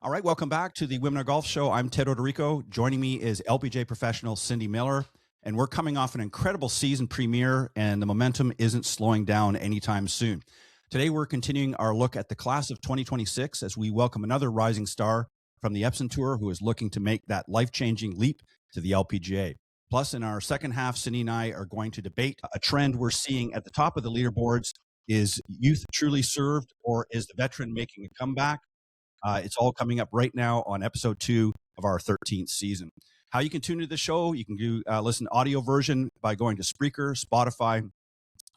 All right, welcome back to the Women of Golf Show. I'm Ted Odorico. Joining me is LPGA professional Cindy Miller, and we're coming off an incredible season premiere, and the momentum isn't slowing down anytime soon. Today, we're continuing our look at the class of 2026 as we welcome another rising star from the Epson Tour who is looking to make that life-changing leap to the LPGA. Plus, in our second half, Cindy and I are going to debate a trend we're seeing at the top of the leaderboards. Is youth truly served, or is the veteran making a comeback? It's all coming up right now on episode 2 of our 13th season. How you can tune into the show, you can do listen audio version by going to Spreaker, Spotify,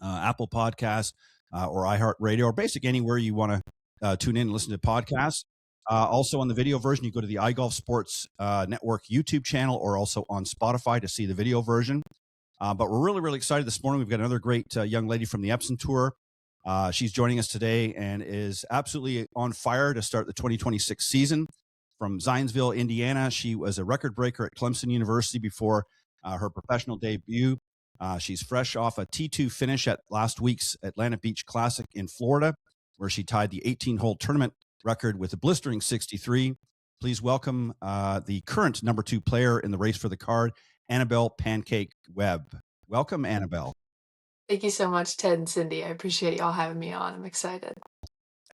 Apple Podcasts, or iHeartRadio, or basically anywhere you want to tune in and listen to podcasts. Also on the video version, you go to the iGolf Sports Network YouTube channel, or also on Spotify to see the video version. But we're really, really excited this morning. We've got another great young lady from the Epson Tour. She's joining us today and is absolutely on fire to start the 2026 season. From Zionsville, Indiana, she was a record breaker at Clemson University before her professional debut. She's fresh off a T2 finish at last week's Atlantic Beach Classic in Florida, where she tied the 18-hole tournament record with a blistering 63. Please welcome the current number 2 player in the race for the card, Annabelle Pancake Webb. Welcome, Annabelle. Thank you so much, Ted and Cindy. I appreciate y'all having me on. I'm excited.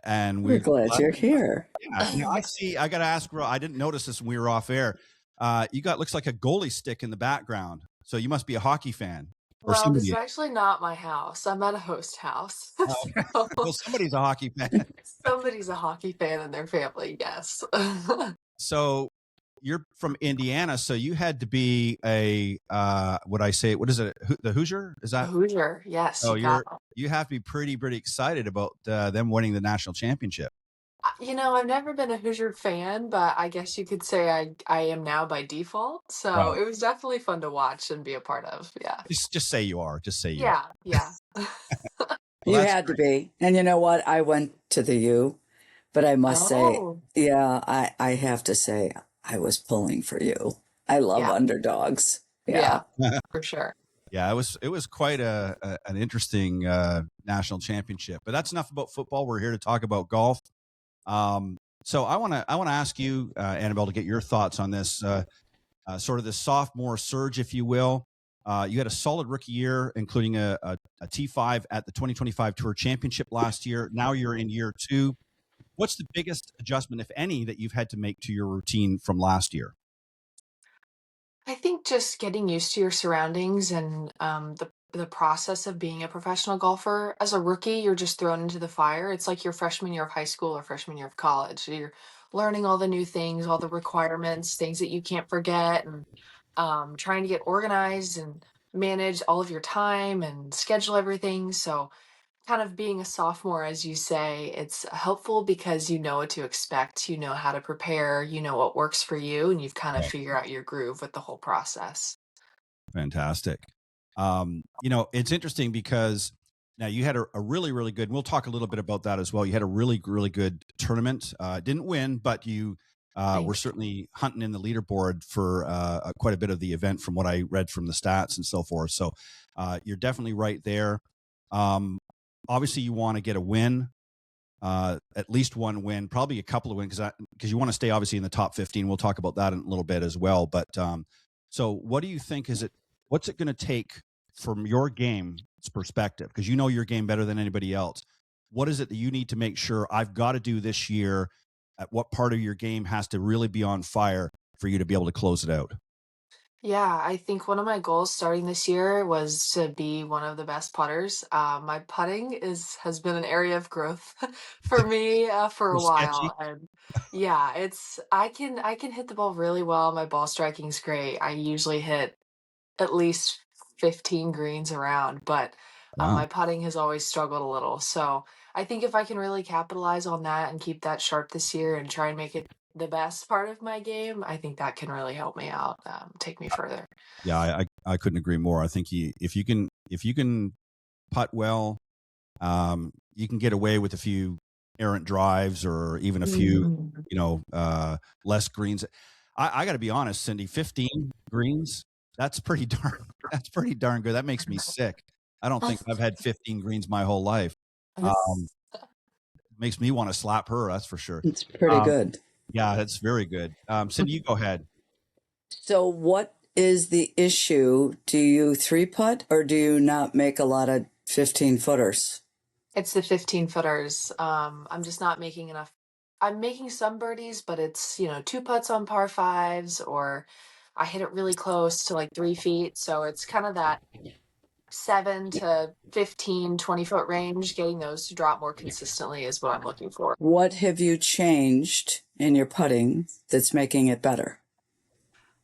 And we're glad you're here. Yeah, I got to ask, I didn't notice this when we were off air. You got, looks like a goalie stick in the background. So you must be a hockey fan. Well, this is actually not my house. I'm at a host house. Okay. Well, somebody's a hockey fan. Somebody's a hockey fan in their family, yes. So you're from Indiana, so you had to be a what is it? The Hoosier? Is that Hoosier? Yes. So you have to be pretty excited about them winning the national championship. You know, I've never been a Hoosier fan, but I guess you could say I am now by default. So right. It was definitely fun to watch and be a part of. Yeah. Just say you are. Just say you. Yeah. Yeah. You had great. To be. And you know what? I went to the U, but I must say, yeah, I have to say, I was pulling for you. I love underdogs. Yeah, for sure. Yeah, it was quite an interesting national championship. But that's enough about football. We're here to talk about golf. So I want to ask you, Annabelle, to get your thoughts on this sort of this sophomore surge, if you will. You had a solid rookie year, including a T5 at the 2025 Tour Championship last year. Now you're in year 2. What's the biggest adjustment, if any, that you've had to make to your routine from last year? I think just getting used to your surroundings and the process of being a professional golfer. As a rookie, you're just thrown into the fire. It's like your freshman year of high school or freshman year of college. So you're learning all the new things, all the requirements, things that you can't forget, and trying to get organized and manage all of your time and schedule everything. So kind of being a sophomore, as you say, it's helpful because you know what to expect, you know how to prepare, you know what works for you, and you've kind of figured out your groove with the whole process. Fantastic. You know, it's interesting because now you had a really, really good, and we'll talk a little bit about that as well. You had a really, really good tournament. Didn't win, but you were certainly hunting in the leaderboard for quite a bit of the event from what I read from the stats and so forth. So you're definitely right there. Obviously, you want to get a win, at least one win, probably a couple of wins, because you want to stay obviously in the top 15. We'll talk about that in a little bit as well. But so what do you think what's it going to take from your game's perspective? Because you know your game better than anybody else. What is it that you need to make sure I've got to do this year? At what part of your game has to really be on fire for you to be able to close it out? Yeah, I think one of my goals starting this year was to be one of the best putters. My putting has been an area of growth for me for a while, and yeah, I can hit the ball really well. My ball striking's great. I usually hit at least 15 greens around, but my putting has always struggled a little. So I think if I can really capitalize on that and keep that sharp this year and try and make it the best part of my game, I think that can really help me out, take me further. Yeah, I couldn't agree more. I think if you can putt well, you can get away with a few errant drives or even a few, less greens. I got to be honest, Cindy, 15 greens, that's pretty darn good. That makes me sick. I don't think I've had 15 greens my whole life. Makes me want to slap her. That's for sure. It's pretty good. Yeah, that's very good. Cindy, you go ahead. So what is the issue? Do you 3-putt or do you not make a lot of 15-footers? It's the 15-footers. I'm just not making enough. I'm making some birdies, but it's, 2 putts on par fives, or I hit it really close to like 3 feet. So it's kind of that 7 to 15, 20-foot range. Getting those to drop more consistently is what I'm looking for. What have you changed in your putting that's making it better?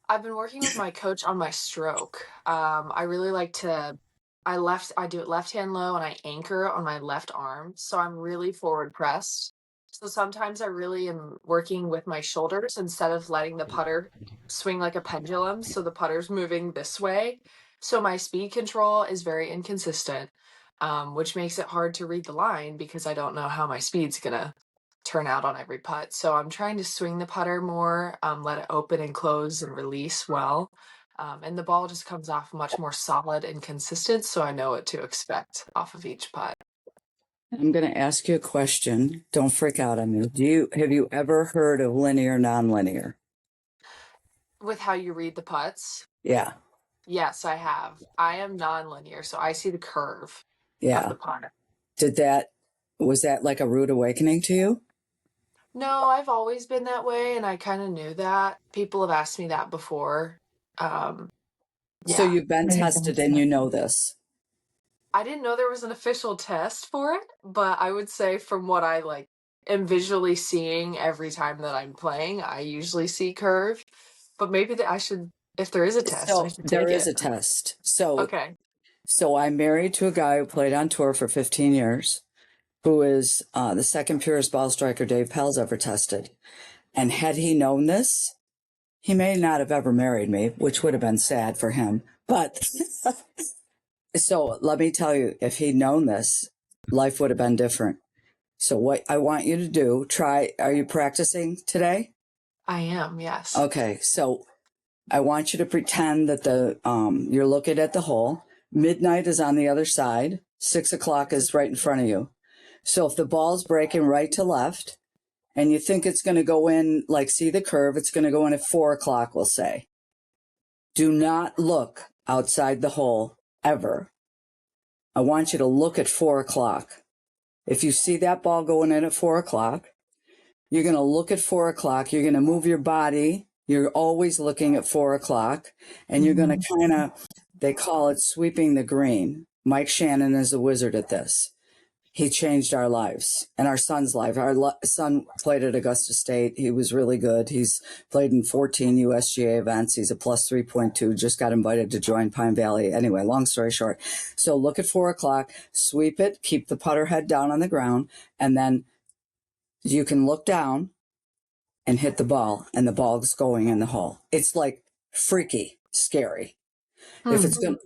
I've been working with my coach on my stroke. I really like to, I do it left hand low and I anchor on my left arm. So I'm really forward pressed. So sometimes I really am working with my shoulders instead of letting the putter swing like a pendulum. So the putter's moving this way. So my speed control is very inconsistent, which makes it hard to read the line because I don't know how my speed's going to turn out on every putt. So I'm trying to swing the putter more, let it open and close and release well. And the ball just comes off much more solid and consistent. So I know what to expect off of each putt. I'm going to ask you a question. Don't freak out on me. Have you ever heard of linear, nonlinear? With how you read the putts? Yeah. Yes, I have. I am nonlinear, so I see the curve of the putt. Was that like a rude awakening to you? No, I've always been that way, and I kind of knew that. People have asked me that before. So Yeah. you've been tested and you know this. I didn't know there was an official test for it, but I would say from what I am visually seeing every time that I'm playing, I usually see curve. But maybe I should, if there is a test, I should take there is it. a test. So Okay. So I'm married to a guy who played on tour for 15 years, who is the second purest ball striker Dave Pell's ever tested. And had he known this, he may not have ever married me, which would have been sad for him. But so let me tell you, if he'd known this, life would have been different. So what I want you to do, are you practicing today? I am, yes. Okay. So I want you to pretend that you're looking at the hole. Midnight is on the other side. 6 o'clock is right in front of you. So if the ball's breaking right to left and you think it's going to go in, see the curve, it's going to go in at 4 o'clock, we'll say. Do not look outside the hole ever. I want you to look at 4 o'clock. If you see that ball going in at 4 o'clock, you're going to look at 4 o'clock. You're going to move your body. You're always looking at 4 o'clock, and you're going to they call it sweeping the green. Mike Shannon is a wizard at this. He changed our lives and our son's life. Our son played at Augusta State. He was really good. He's played in 14 USGA events. He's a plus 3.2, just got invited to join Pine Valley. Anyway, long story short. So look at 4 o'clock, sweep it, keep the putter head down on the ground, and then you can look down and hit the ball, and the ball's going in the hole. It's like freaky, scary. If it's going,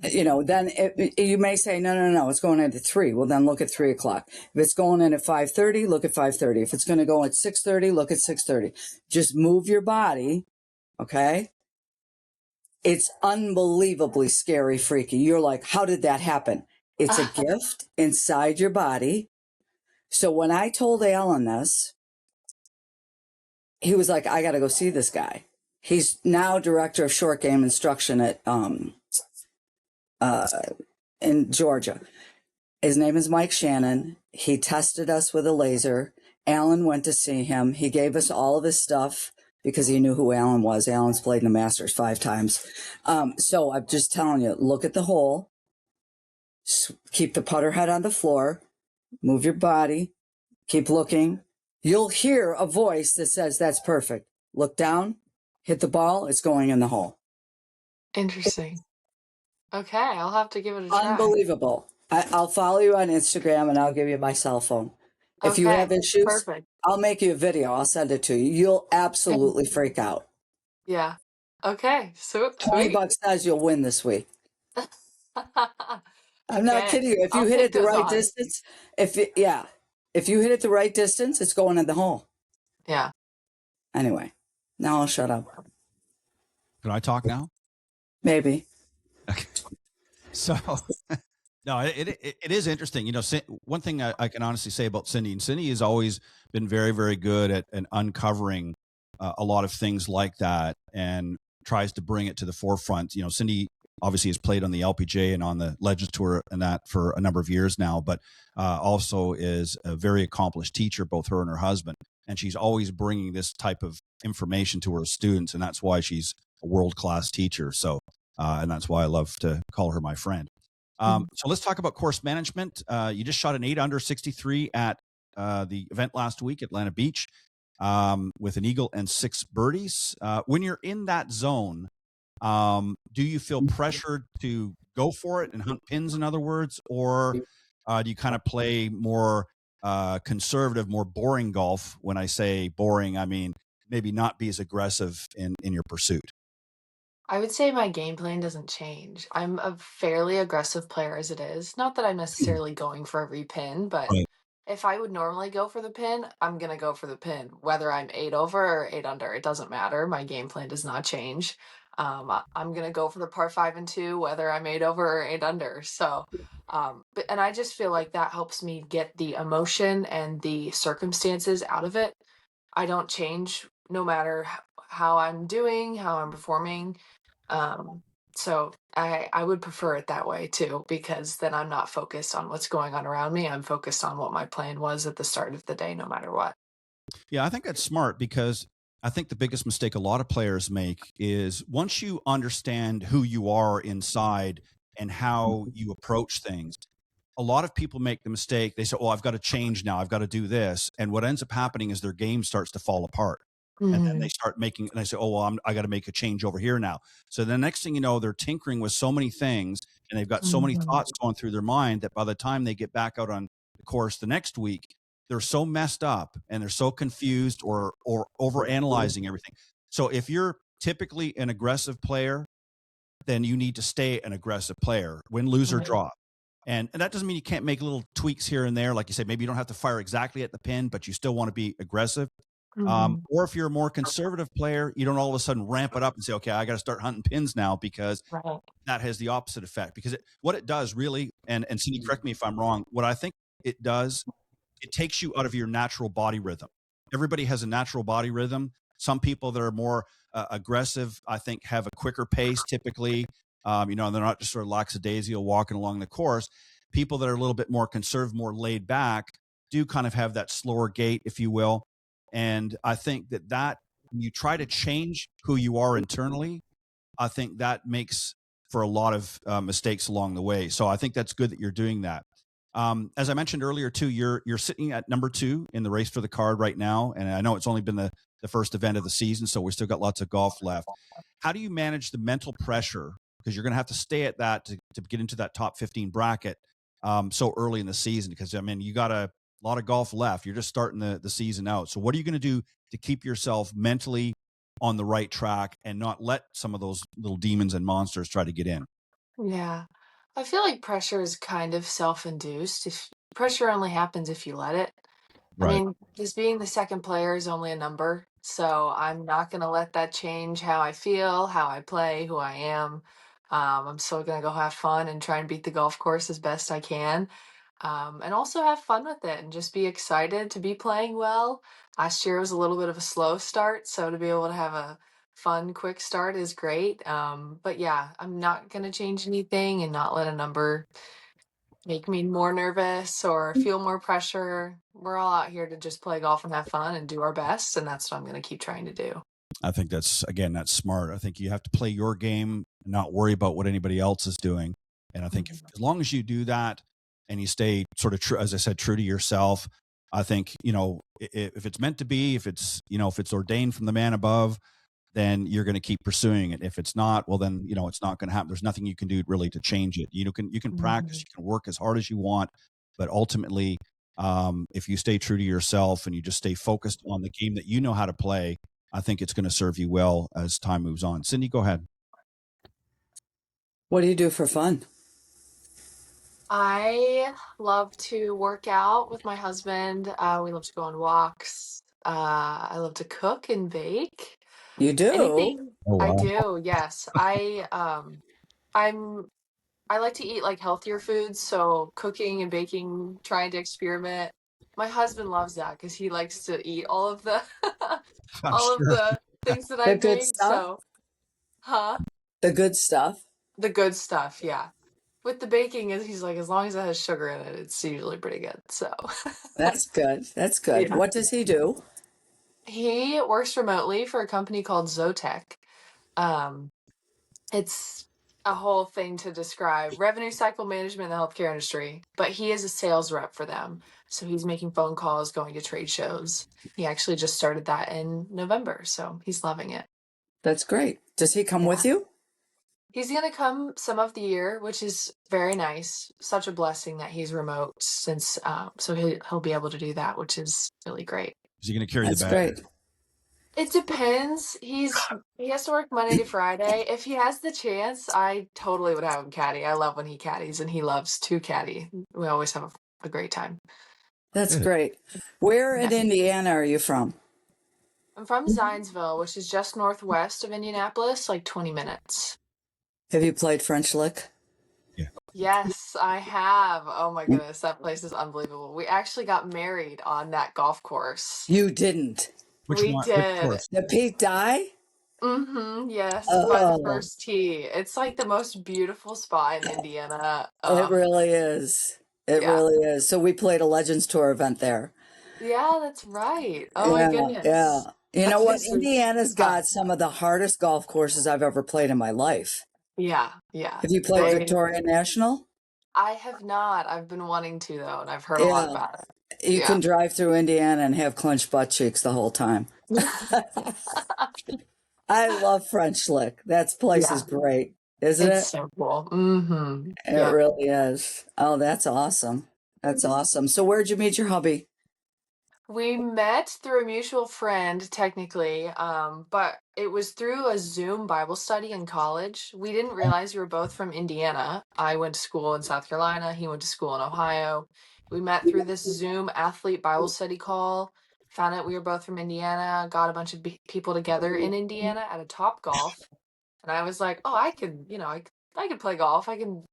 then you may say, no, it's going in at 3. Well, then look at 3 o'clock. If it's going in at 5:30, look at 5:30. If it's going to go at 6:30, look at 6:30. Just move your body, okay? It's unbelievably scary, freaky. You're like, how did that happen? It's a gift inside your body. So when I told Alan this, he was like, I got to go see this guy. He's now director of short game instruction at in Georgia. His name is Mike Shannon. He tested us with a laser. Alan went to see him. He gave us all of his stuff because he knew who Alan was. Alan's played in the Masters 5 times. So I'm just telling you, look at the hole. Keep the putter head on the floor. Move your body. Keep looking. You'll hear a voice that says, that's perfect. Look down, hit the ball. It's going in the hole. Interesting. Okay, I'll have to give it a try. Unbelievable. I'll follow you on Instagram and I'll give you my cell phone. If you have issues, perfect. I'll make you a video. I'll send it to you. You'll absolutely freak out. Yeah. Okay. So $20 says you'll win this week. I'm not kidding you. If you hit it the right distance, if you hit it the right distance, it's going in the hole. Yeah. Anyway, now I'll shut up. Can I talk now? Maybe. Okay. So, no, it is interesting. One thing I can honestly say about Cindy, and Cindy has always been very, very good at uncovering a lot of things like that and tries to bring it to the forefront. Cindy obviously has played on the LPGA and on the Legends Tour and that for a number of years now, but also is a very accomplished teacher, both her and her husband. And she's always bringing this type of information to her students, and that's why she's a world-class teacher. So, and that's why I love to call her my friend. So let's talk about course management. You just shot an 8 under 63 at the event last week at Atlanta Beach with an eagle and 6 birdies. When you're in that zone, do you feel pressured to go for it and hunt pins, in other words, or do you kind of play more conservative, more boring golf? When I say boring, I mean maybe not be as aggressive in your pursuit. I would say my game plan doesn't change. I'm a fairly aggressive player as it is. Not that I'm necessarily going for every pin, but Right. if I would normally go for the pin, I'm gonna go for the pin. Whether I'm 8 over or 8 under, it doesn't matter. My game plan does not change. I'm gonna go for the par 5 and 2, whether I'm 8 over or 8 under. So, and I just feel like that helps me get the emotion and the circumstances out of it. I don't change no matter how I'm doing, how I'm performing. Um, so I would prefer it that way too, because then I'm not focused on what's going on around me. I'm focused on what my plan was at the start of the day, no matter what. Yeah, I think that's smart because I think the biggest mistake a lot of players make is once you understand who you are inside and how you approach things, a lot of people make the mistake. They say, "Oh, I've got to change now. I've got to do this." And what ends up happening is their game starts to fall apart. And then they Mhm. start making, and they say, "Oh, well, I got to make a change over here now." So the next thing you know, they're tinkering with so many things and they've got so many Mhm. thoughts going through their mind that by the time they get back out on the course the next week, they're so messed up and they're so confused or over analyzing everything. So if you're typically an aggressive player, then you need to stay an aggressive player, win, lose, or Right. draw. And that doesn't mean you can't make little tweaks here and there. Like you say, maybe you don't have to fire exactly at the pin, but you still want to be aggressive. Mhm. Or if you're a more conservative player, you don't all of a sudden ramp it up and say, okay, I got to start hunting pins now, because Right. that has the opposite effect. Because what it does really, and Cindy, correct me if I'm wrong, what I think it does, it takes you out of your natural body rhythm. Everybody has a natural body rhythm. Some people that are more aggressive, I think, have a quicker pace typically. They're not just sort of lackadaisical walking along the course. People that are a little bit more conservative, more laid back, do kind of have that slower gait, if you will. And I think that when you try to change who you are internally, I think that makes for a lot of mistakes along the way. So I think that's good that you're doing that. As I mentioned earlier, too, you're sitting at number 2 in the race for the card right now, and I know it's only been the first event of the season, so we still got lots of golf left. How do you manage the mental pressure, because you're going to have to stay at that to get into that top 15 bracket so early in the season? Because I mean, you got a lot of golf left. You're just starting the season out. So what are you going to do to keep yourself mentally on the right track and not let some of those little demons and monsters try to get in? Yeah. I feel like pressure is kind of self-induced. If pressure only happens if you let it. I Right. mean, just being the second player is only a number, so I'm not gonna let that change how I feel, how I play, who I am. I'm still gonna go have fun and try and beat the golf course as best I can, and also have fun with it and just be excited to be playing well. Last year was a little bit of a slow start, so to be able to have a fun, quick start is great. But yeah, I'm not gonna change anything and not let a number make me more nervous or feel more pressure. We're all out here to just play golf and have fun and do our best, and that's what I'm gonna keep trying to do. I think that's smart. I think you have to play your game and not worry about what anybody else is doing. And I think Mhm. as long as you do that and you stay sort of true, as I said, true to yourself, I think, if it's meant to be, if it's ordained from the man above, then you're going to keep pursuing it. If it's not, well, then, it's not going to happen. There's nothing you can do really to change it. You can practice, Mhm. you can work as hard as you want, but ultimately, if you stay true to yourself and you just stay focused on the game that you know how to play, I think it's going to serve you well as time moves on. Cindy, go ahead. What do you do for fun? I love to work out with my husband. We love to go on walks. I love to cook and bake. You do? Anything Oh, I wow. do, yes. I'm I like to eat like healthier foods, so cooking and baking, trying to experiment. My husband loves that because he likes to eat all of the all of sure. the things that The I good made. stuff? So, huh? The good stuff? The good stuff, yeah. With the baking, he's like, as long as it has sugar in it, it's usually pretty good. So, That's good. That's good. yeah. What does he do? He works remotely for a company called Zotech. Um, it's a whole thing to describe revenue cycle management in the healthcare industry, but he is a sales rep for them. So he's making phone calls, going to trade shows. He actually just started that in November, so he's loving it. That's great. Does he come with you? He's going to come some of the year, which is very nice. Such a blessing that he's remote since, so he'll be able to do that, which is really great. Is he going to carry That's the bag? great. It depends. He has to work Monday to Friday. If he has the chance, I totally would have him caddy. I love when he caddies, and he loves to caddy. We always have a great time. That's great. Where in Indiana are you from? I'm from Zionsville, which is just northwest of Indianapolis, like 20 minutes. Have you played French Lick? Yes, I have. Oh my goodness, that place is unbelievable. We actually got married on that golf course. You didn't. Which We one? did. The Pete Dye? Yes, by the Oh, first tee. It's like the most beautiful spot in Indiana. it really is. It Yeah. really is. So we played a Legends Tour event there. Yeah, that's right. Oh my Yeah, goodness. yeah. You know what? This is Indiana's fun. got some of the hardest golf courses I've ever played in my life. Yeah. Have you played Victoria National? I have not. I've been wanting to though, and I've heard a lot about it. You can drive through Indiana and have clenched butt cheeks the whole time. I love French Lick. That place is great, isn't it? It's so cool. Mm-hmm. It really is. Oh, that's awesome. That's awesome. So where'd you meet your hubby? We met through a mutual friend, technically, but it was through a Zoom Bible study in college. We didn't realize we were both from Indiana. I went to school in South Carolina. He went to school in Ohio. We met through this Zoom athlete Bible study call. Found out we were both from Indiana. Got a bunch of people together in Indiana at a Top Golf, and I was like, "Oh, I could, I could play golf. I can,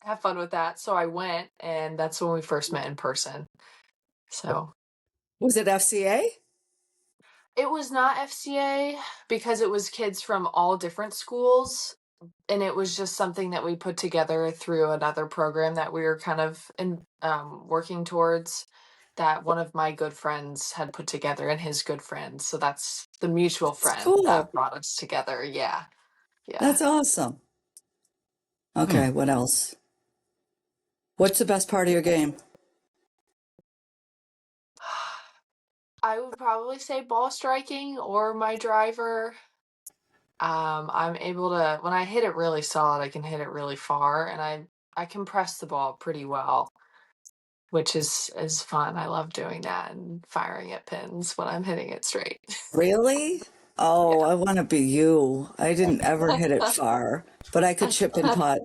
have fun with that." So I went, and that's when we first met in person. So. Was it FCA? It was not FCA because it was kids from all different schools, and it was just something that we put together through another program that we were kind of working towards, that one of my good friends had put together and his good friend. So that's the mutual friend that brought us together. Yeah. That's awesome. Okay, what else? What's the best part of your game? I would probably say ball striking or my driver. I'm able to, when I hit it really solid, I can hit it really far, and I can press the ball pretty well, which is fun. I love doing that and firing at pins when I'm hitting it straight. Really? Oh, I want to be you. I didn't ever hit it far, but I could chip and putt.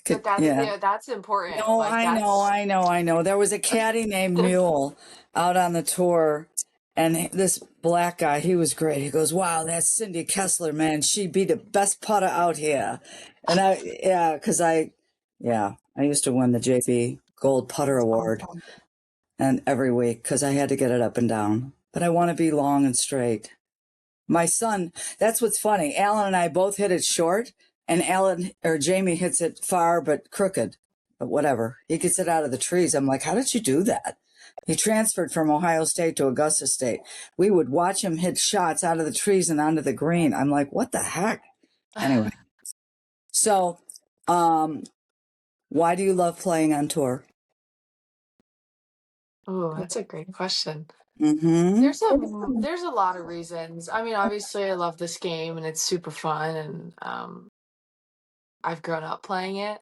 But that's important. No, Like, I know. There was a caddy named Mule out on the tour, and this black guy, he was great. He goes, "Wow, that's Cindy Kessler, man. She'd be the best putter out here." And I used to win the JP Gold Putter Award, and every week because I had to get it up and down. But I want to be long and straight. My son, that's what's funny. Alan and I both hit it short, and Jamie hits it far but crooked. But whatever. He gets it out of the trees. I'm like, how did you do that? He transferred from Ohio State to Augusta State. We would watch him hit shots out of the trees and onto the green. I'm like, what the heck? Anyway. So, why do you love playing on tour? Oh, that's a great question. Mm-hmm. There's a lot of reasons. I mean, obviously I love this game and it's super fun, and I've grown up playing it.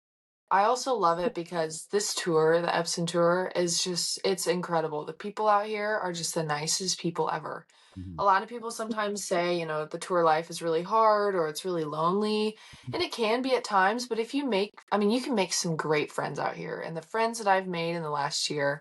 I also love it because this tour, the Epson Tour, it's incredible. The people out here are just the nicest people ever. Mm-hmm. A lot of people sometimes say, the tour life is really hard or it's really lonely, and it can be at times, but you can make some great friends out here. And the friends that I've made in the last year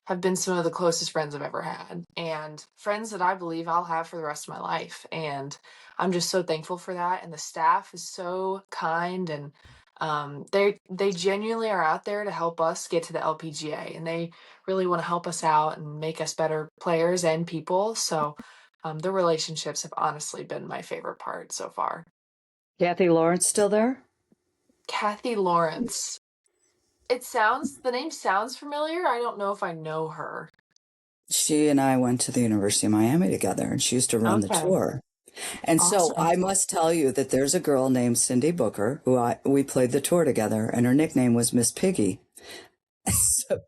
have been some of the closest friends I've ever had, and friends that I believe I'll have for the rest of my life. And I'm just so thankful for that. And the staff is so kind, and They genuinely are out there to help us get to the LPGA, and they really want to help us out and make us better players and people. So the relationships have honestly been my favorite part so far. Kathy Lawrence still there? Kathy Lawrence. The name sounds familiar. I don't know if I know her. She and I went to the University of Miami together, and she used to run the tour. And so I must tell you that there's a girl named Cindy Booker who we played the tour together, and her nickname was Miss Piggy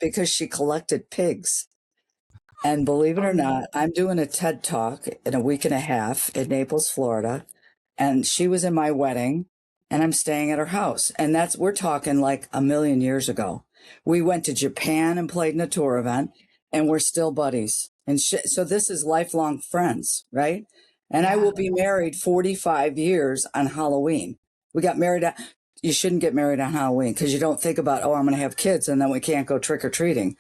because she collected pigs. And believe it or not, I'm doing a TED Talk in a week and a half in Naples, Florida, and she was in my wedding, and I'm staying at her house. And we're talking like a million years ago. We went to Japan and played in a tour event, and we're still buddies. And so this is lifelong friends, right? And I will be married 45 years on Halloween. We got married. You shouldn't get married on Halloween because you don't think about, I'm going to have kids and then we can't go trick-or-treating.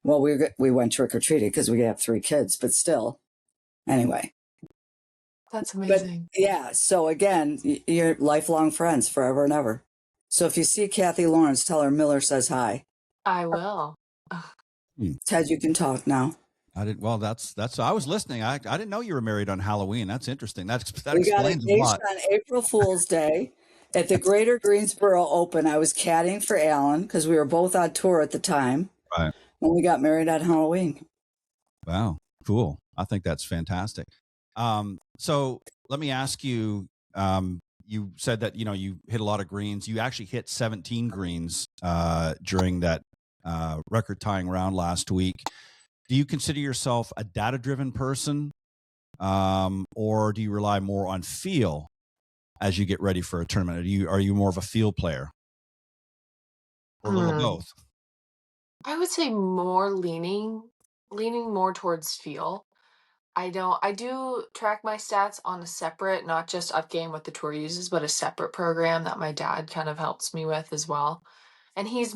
Well, we went trick-or-treating because we have 3 kids, but still. Anyway. That's amazing. But yeah, so again, you're lifelong friends forever and ever. So if you see Kathy Lawrence, tell her Miller says hi. I will. Ted, you can talk now. I didn't. Well, that's. I was listening. I didn't know you were married on Halloween. That's interesting. That we explains got engaged a lot. On April Fool's Day at the Greater Greensboro Open. I was caddying for Alan because we were both on tour at the time. Right. When we got married on Halloween. Wow, cool. I think that's fantastic. So let me ask you. You said that you hit a lot of greens. You actually hit 17 greens during that record tying round last week. Do you consider yourself a data-driven person, or do you rely more on feel as you get ready for a tournament? Are you more of a feel player, or a little of both? I would say more leaning more towards feel. I do track my stats on a separate, not just UpGame what the tour uses, but a separate program that my dad kind of helps me with as well. And he's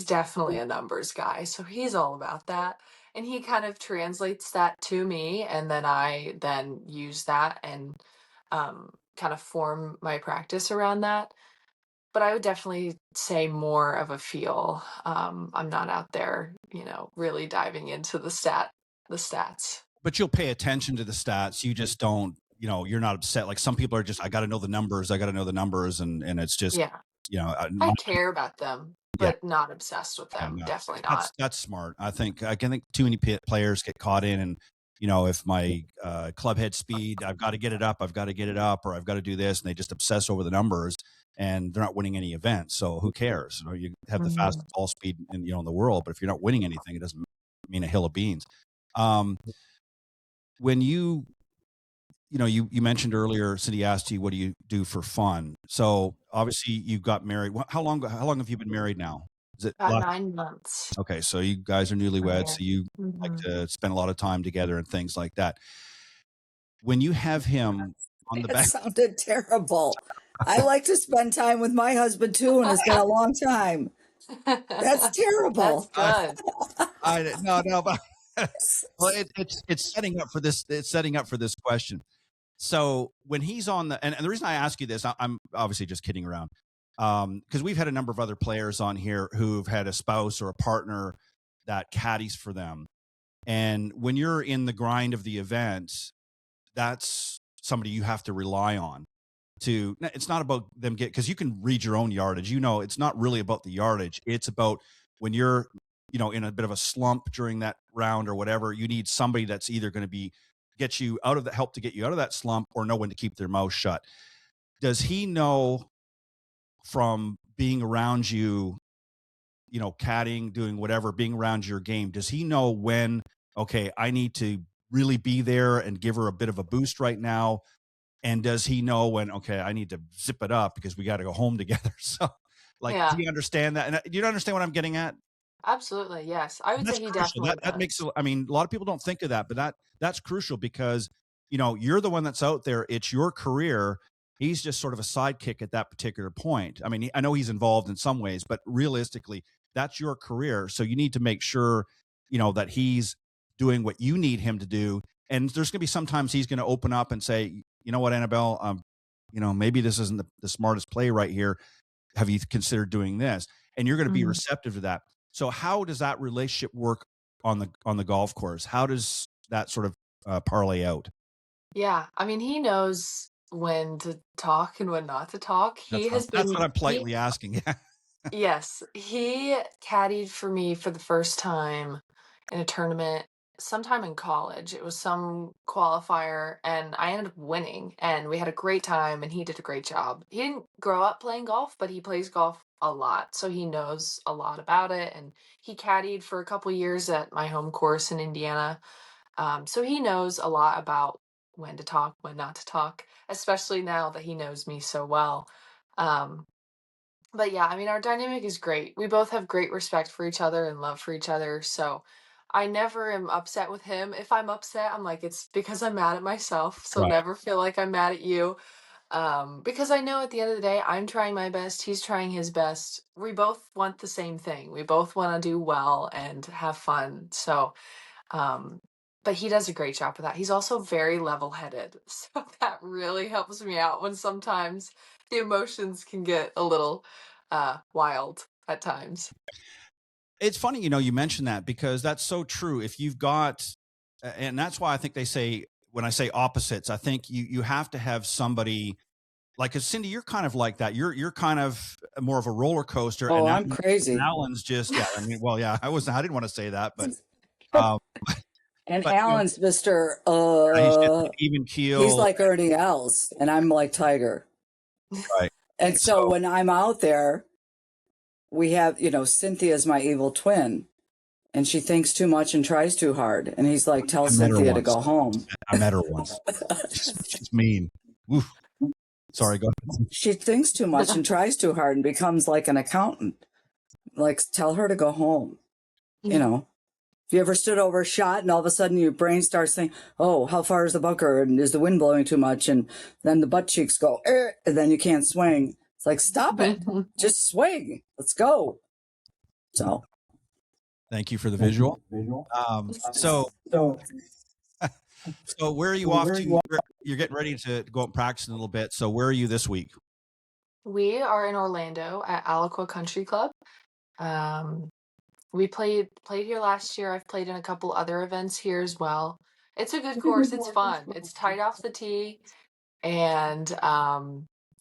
definitely a numbers guy, so he's all about that. And he kind of translates that to me, and then I then use that and kind of form my practice around that. But I would definitely say more of a feel. I'm not out there, really diving into the stats. But you'll pay attention to the stats. You just don't, you're not upset. Like some people are just, I got to know the numbers. And it's just, I care about them, but not obsessed with them. No. Definitely not. That's smart. I think too many players get caught in, and if my club head speed, I've got to get it up, or I've got to do this, and they just obsess over the numbers, and they're not winning any events. So who cares? You have the fastest ball speed in the world, but if you're not winning anything, it doesn't mean a hill of beans. When you mentioned earlier, Cindy asked you, what do you do for fun? So obviously you got married. How long have you been married now? Is it about 9 months? Okay. So you guys are newlyweds. So you like to spend a lot of time together and things like that. When you have him on the back. That sounded terrible. I like to spend time with my husband too, and it's been a long time. That's terrible. That's good. No, but well, it's setting up for this. It's setting up for this question. So when he's on and the reason I ask you this, I'm obviously just kidding around, because we've had a number of other players on here who've had a spouse or a partner that caddies for them, and when you're in the grind of the event, that's somebody you have to rely on. It's not about them because you can read your own yardage. It's not really about the yardage. It's about when you're in a bit of a slump during that round or whatever, you need somebody that's either going to get you out of help to get you out of that slump, or know when to keep their mouth shut. Does he know from being around you, caddying, doing whatever, being around your game, does he know when, okay, I need to really be there and give her a bit of a boost right now? And does he know when, okay, I need to zip it up because we got to go home together? So do you understand that? And do you understand what I'm getting at? Absolutely. Yes. I would say he definitely does. That makes, a lot of people don't think of that, but that's crucial because, you're the one that's out there. It's your career. He's just sort of a sidekick at that particular point. I mean, I know he's involved in some ways, but realistically, that's your career. So you need to make sure, that he's doing what you need him to do. And there's going to be sometimes he's going to open up and say, you know what, Annabelle, maybe this isn't the smartest play right here. have you considered doing this? And you're going to be receptive to that. So how does that relationship work on the golf course? How does that sort of parlay out? Yeah, I mean, he knows when to talk and when not to talk. That's what I'm politely asking. Yeah. Yes, he caddied for me for the first time in a tournament sometime in college. It was some qualifier, and I ended up winning, and we had a great time, and he did a great job. He didn't grow up playing golf, but he plays golf a lot, so he knows a lot about it, and he caddied for a couple years at my home course in Indiana. So he knows a lot about when to talk, when not to talk, especially now that he knows me so well. Um, but yeah, I mean, our dynamic is great. We both have great respect for each other and love for each other. So I never am upset with him. If I'm upset, I'm like, it's because I'm mad at myself. So Right. never feel like I'm mad at you. Because I know at the end of the day, I'm trying my best. He's trying his best. We both want the same thing. We both want to do well and have fun. So, um, but he does a great job with that. He's also very level-headed. So that really helps me out when sometimes the emotions can get a little wild at times. It's funny, you mentioned that, because that's so true. If you've got, and that's why I think they say, when I say opposites, I think you have to have somebody like, 'cause Cindy, you're kind of like that. You're kind of more of a roller coaster. Oh, I'm crazy. Alan's just, yeah. I mean, well, yeah, I didn't want to say that, but, and but, Alan's Mr. He's even keel. He's like Ernie Els, and I'm like Tiger. Right. And so when I'm out there, we have, Cynthia's my evil twin, and she thinks too much and tries too hard. And he's like, tell Cynthia to go home. I met her once. She's mean. Oof. Sorry, go ahead. She thinks too much and tries too hard and becomes like an accountant. Like, tell her to go home. If you ever stood over a shot and all of a sudden your brain starts thinking, oh, how far is the bunker? And is the wind blowing too much? And then the butt cheeks go, and then you can't swing. It's like, stop it. Just swing. Let's go. So. Thank you for the visual. So where are you off to? You're getting ready to go out and practice in a little bit. So where are you this week? We are in Orlando at Aliqua Country Club. We played here last year. I've played in a couple other events here as well. It's a good course. It's fun. It's tight off the tee, and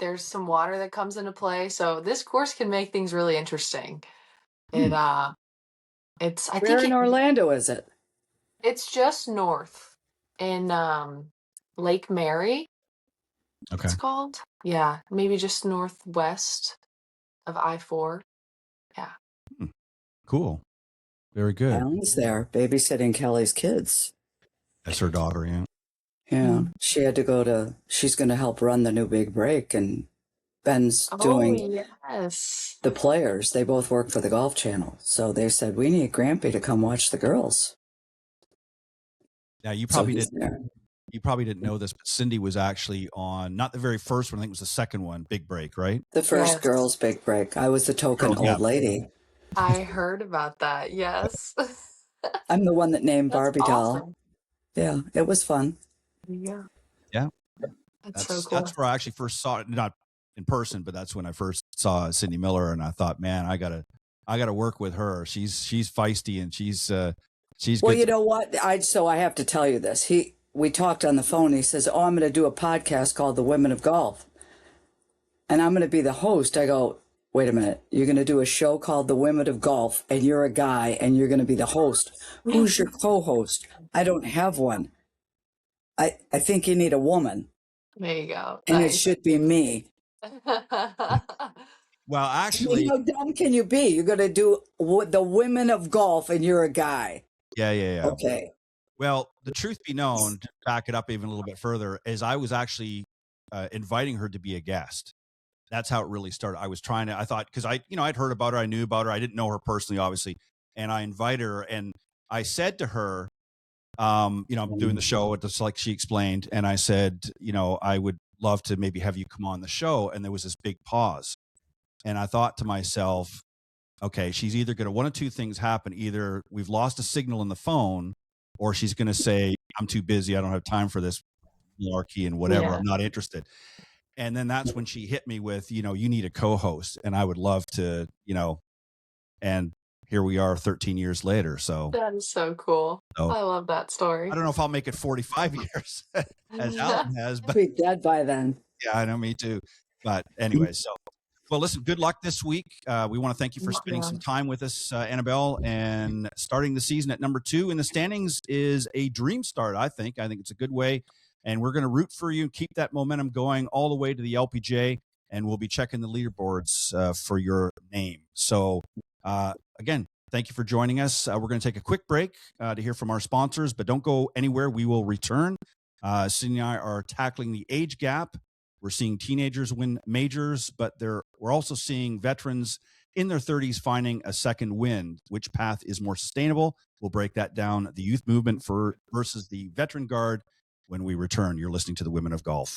there's some water that comes into play. So this course can make things really interesting. Where in Orlando is it? It's just north in Lake Mary. Okay. It's called. Yeah, maybe just northwest of I-4. Yeah. Cool. Very good. Alan's there babysitting Kelly's kids. That's her daughter, yeah. Yeah. She had to go she's going to help run the new big break, and Ben's doing the players. They both work for the Golf Channel. So they said, we need Grampy to come watch the girls. Yeah, you probably didn't know this, but Cindy was actually on, not the very first one, I think it was the second one, Big Break, right? The first girls' big break. I was the token old lady. I heard about that, yes. I'm the one that named Barbie doll. Yeah, it was fun. Yeah. Yeah. That's so cool. That's where I actually first saw it, not in person, but that's when I first saw Cindy Miller, and I thought, man, I gotta work with her. She's feisty, and she's well, good. You know what? I have to tell you this. We talked on the phone. He says, oh, I'm going to do a podcast called The Women of Golf, and I'm going to be the host. I go, wait a minute. You're going to do a show called The Women of Golf, and you're a guy, and you're going to be the host. Who's your co-host? I don't have one. I think you need a woman. There you go. And It should be me. Well, actually, how dumb can you be? You're going to do The Women of Golf, and you're a guy. Yeah. Okay. Well, the truth be known, to back it up even a little bit further, is I was actually inviting her to be a guest. That's how it really started. I thought, because I'd heard about her, I knew about her, I didn't know her personally, obviously, and I invited her, and I said to her, I'm doing the show, just like she explained, and I said, I would love to maybe have you come on the show, and there was this big pause, and I thought to myself, okay, she's either going to, one of two things happen. Either we've lost a signal in the phone, or she's going to say, I'm too busy, I don't have time for this malarkey and whatever, I'm not interested. And then that's when she hit me with, you need a co-host, and I would love to, and here we are 13 years later. So that is so cool. I love that story. I don't know if I'll make it 45 years as Alan has, but I'll be dead by then. Yeah, I know, me too. But anyway, well, listen, good luck this week. We want to thank you for spending some time with us, Annabelle, and starting the season at number 2 in the standings is a dream start. I think it's a good way, and we're going to root for you, keep that momentum going all the way to the LPGA, and we'll be checking the leaderboards for your name. So again, thank you for joining us. We're going to take a quick break to hear from our sponsors, but don't go anywhere. We will return. Cindy and I are tackling the age gap. We're seeing teenagers win majors, but we're also seeing veterans in their 30s finding a second wind. Which path is more sustainable? We'll break that down. The youth movement versus the veteran guard when we return. You're listening to the Women of Golf.